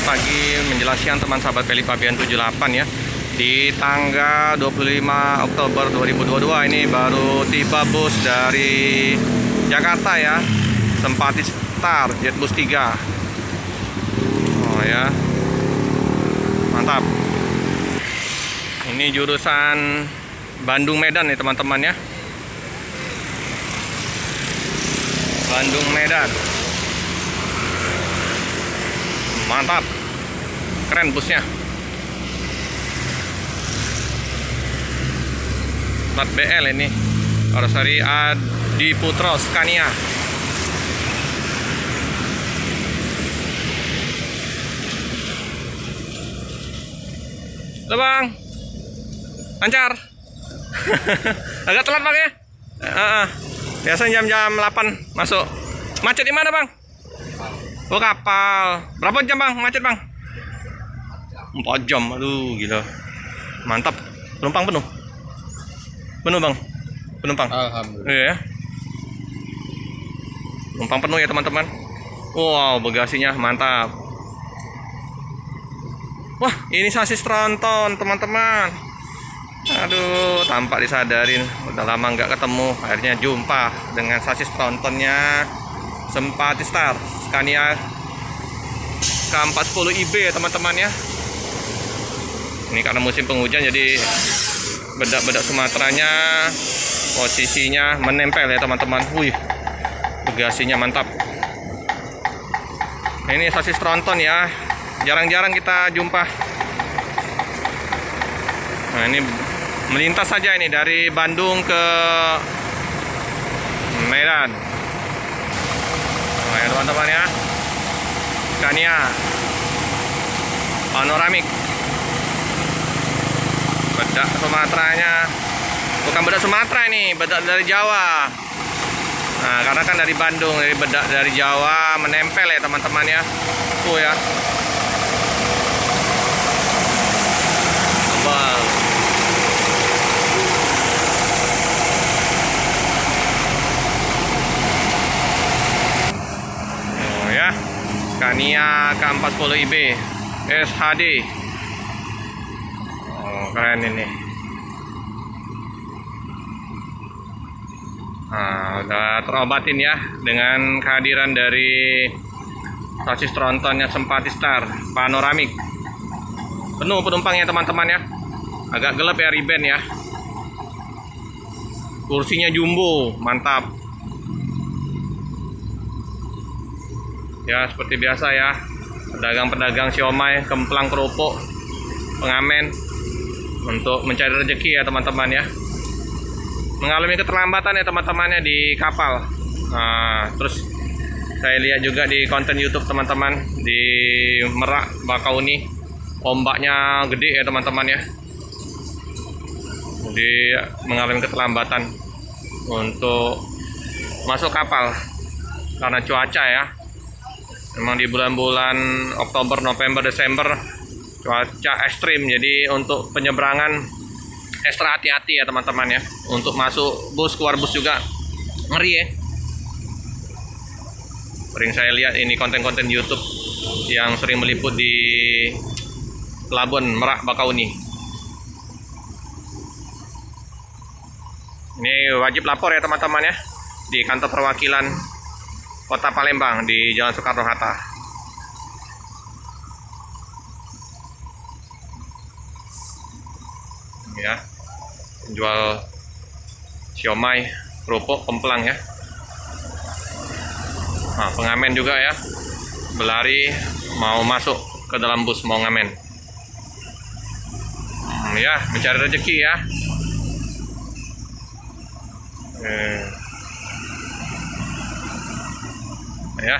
pagi menjelang siang teman sahabat Peli Fabian 78 ya. Di tanggal 25 Oktober 2022 ini baru tiba bus dari Jakarta ya, Sempati Star Jetbus 3. Oh ya, mantap. Ini jurusan Bandung Medan nih teman-teman ya. Bandung Medan. Mantap. Keren busnya. Plat BL ini. Arosari Adi Putro Scania. Halo Bang. Lancar. Agak telat Bang ya. Biasanya jam 8 masuk. Macet di mana Bang? Oh kapal. Berapa jam Bang macet Bang? 4 jam. Aduh gila. Mantap. Penumpang penuh. Penuh Bang. Penumpang. Alhamdulillah. Iya. Penumpang penuh ya teman-teman. Wow, bagasinya mantap. Wah, ini sasis tronton teman-teman. Aduh, tampak disadarin. Udah lama nggak ketemu. Akhirnya jumpa dengan sasis trontonnya Sempati Star Scania K410 IB ya teman-teman ya. Ini karena musim penghujan jadi bedak-bedak Sumateranya posisinya menempel ya teman-teman. Wih, bagasinya mantap. Ini sasis tronton ya, jarang-jarang kita jumpa. Nah ini melintas saja ini dari Bandung ke Medan. Nah ya teman-teman ya, Scania panoramik. Bedak Sumateranya bukan bedak Sumatera ini, bedak dari Jawa. Nah karena kan dari Bandung, dari bedak dari Jawa menempel ya teman-teman ya. Tuh ya, tebal. Oh ya, Scania K410 IB SHD. Keren ini. Nah, udah terobatin ya dengan kehadiran dari sasis trontonnya Sempati Star panoramik. Penuh penumpangnya teman-teman ya. Agak gelap ya riben ya. Kursinya jumbo, mantap. Ya seperti biasa ya. Pedagang-pedagang siomay, kemplang kerupuk, pengamen untuk mencari rezeki ya teman-teman ya. Mengalami keterlambatan ya teman-temannya di kapal. Nah, terus saya lihat juga di konten YouTube teman-teman di Merak Bakauni, ombaknya gede ya teman-teman ya. Jadi mengalami keterlambatan untuk masuk kapal karena cuaca ya. Memang di bulan-bulan Oktober, November, Desember cuaca ekstrim, jadi untuk penyeberangan ekstra hati-hati ya teman-teman ya. Untuk masuk bus, keluar bus juga ngeri ya. Sering saya lihat ini konten-konten YouTube yang sering meliput di Pelabuhan Merak Bakauni. Ini wajib lapor ya teman-teman ya, di kantor perwakilan Kota Palembang di Jalan Soekarno-Hatta. Ya, jual siomay, kerupuk, kemplang ya. Nah, pengamen juga ya, berlari mau masuk ke dalam bus mau ngamen. Ya, mencari rezeki ya. Ya,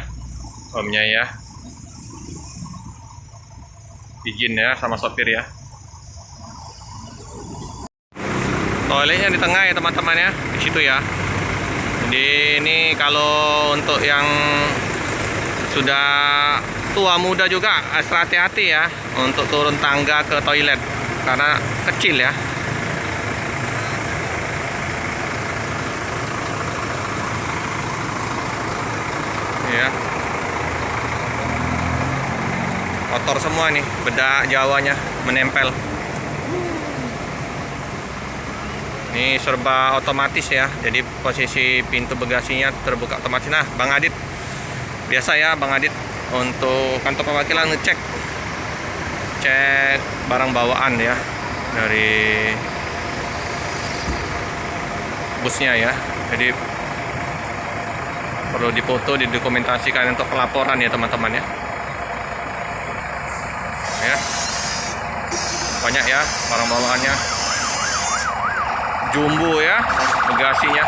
omnya ya, izin ya sama sopir ya. Toiletnya di tengah ya teman-teman ya, di situ ya. Jadi ini kalau untuk yang sudah tua muda juga ekstra hati-hati ya untuk turun tangga ke toilet karena kecil ya. Ya. kotor semua nih, bedak Jawanya menempel. Ini serba otomatis ya, jadi posisi pintu bagasinya terbuka otomatis. Nah, Bang Adit, biasa ya Bang Adit untuk kantor perwakilan ngecek barang bawaan ya dari busnya ya. Jadi perlu dipoto, didokumentasikan untuk pelaporan ya teman-teman ya. Ya, banyak ya barang bawaannya, jumbo ya bagasinya.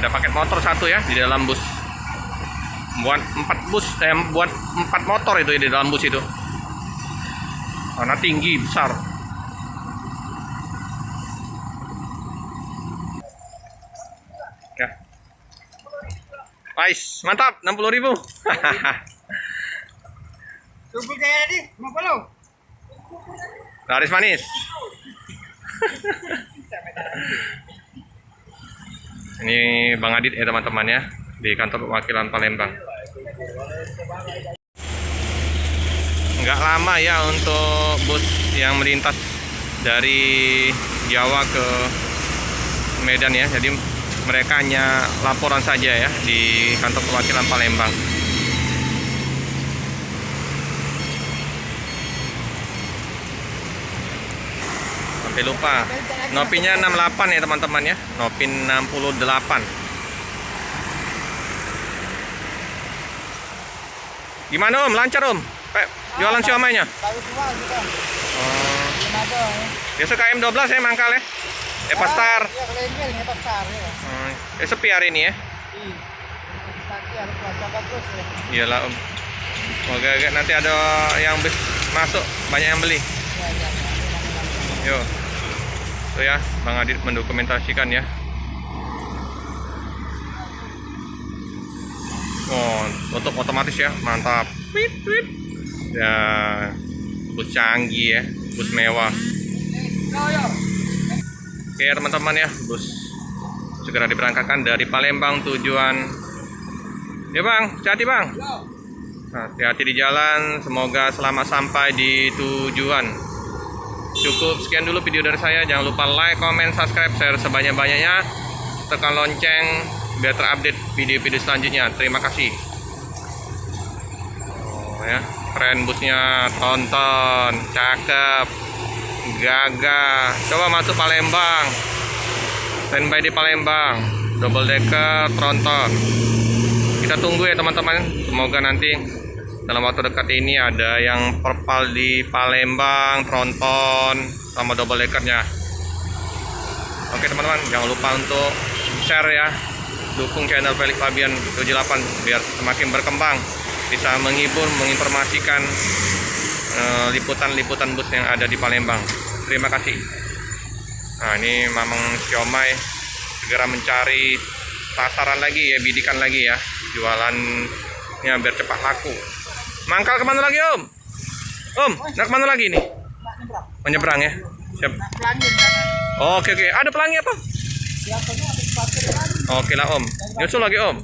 Ada paket motor satu ya di dalam bus. Buat 4 motor itu di dalam bus itu. Karena tinggi besar. Ya. Pais, mantap, 60.000. Subur kaya tadi, 50. Laris manis. Ini Bang Adit ya teman-teman ya, di kantor perwakilan Palembang. Nggak lama ya untuk bus yang melintas dari Jawa ke Medan ya, jadi mereka hanya laporan saja ya di kantor perwakilan Palembang. Sampai lupa, nopinya 68 ya teman-teman ya, nopin 68. Gimana Om, lancar Om? Jualan siomaynya? Baru tua kita. Oh. Ada ya. Biasa KM12 ya mangkal ya? Epastar. Iya, kelengkel Epastar ya. Sepi hari ini ya? Iya. Nanti ada cuaca bagus ya. Iyalah Om. Semoga nanti ada yang masuk, banyak yang beli. Iya. Yo. Tuh ya, Bang Adit mendokumentasikan ya. Oh, untuk otomatis ya, mantap. Wip, wip. Ya, bus canggih ya, bus mewah. Oke teman-teman ya, bus segera diberangkatkan dari Palembang tujuan. Ya Bang, hati-hati Bang. Hati-hati di jalan, semoga selamat sampai di tujuan. Cukup sekian dulu video dari saya. Jangan lupa like, comment, subscribe, share sebanyak-banyaknya. Tekan lonceng biar terupdate video-video selanjutnya. Terima kasih. Oh ya, keren busnya, tonton, cakep, gagah. Coba masuk Palembang, standby di Palembang, double decker, tronton. Kita tunggu ya teman-teman. Semoga nanti dalam waktu dekat ini ada yang perpal di Palembang, tronton, sama double deckernya. Oke teman-teman, jangan lupa untuk share ya, dukung channel Felix Fabian 78 biar semakin berkembang, bisa menghibur, menginformasikan liputan-liputan bus yang ada di Palembang. Terima kasih. Nah ini Mamang Siomay segera mencari sasaran lagi ya, bidikan lagi ya, jualannya biar cepat laku. Mangkal kemana lagi Om? Om, nak kemana lagi nih? Menyeberang ya? Siap. Oke, ada pelangi apa? Oke lah Om, nyusul lagi Om.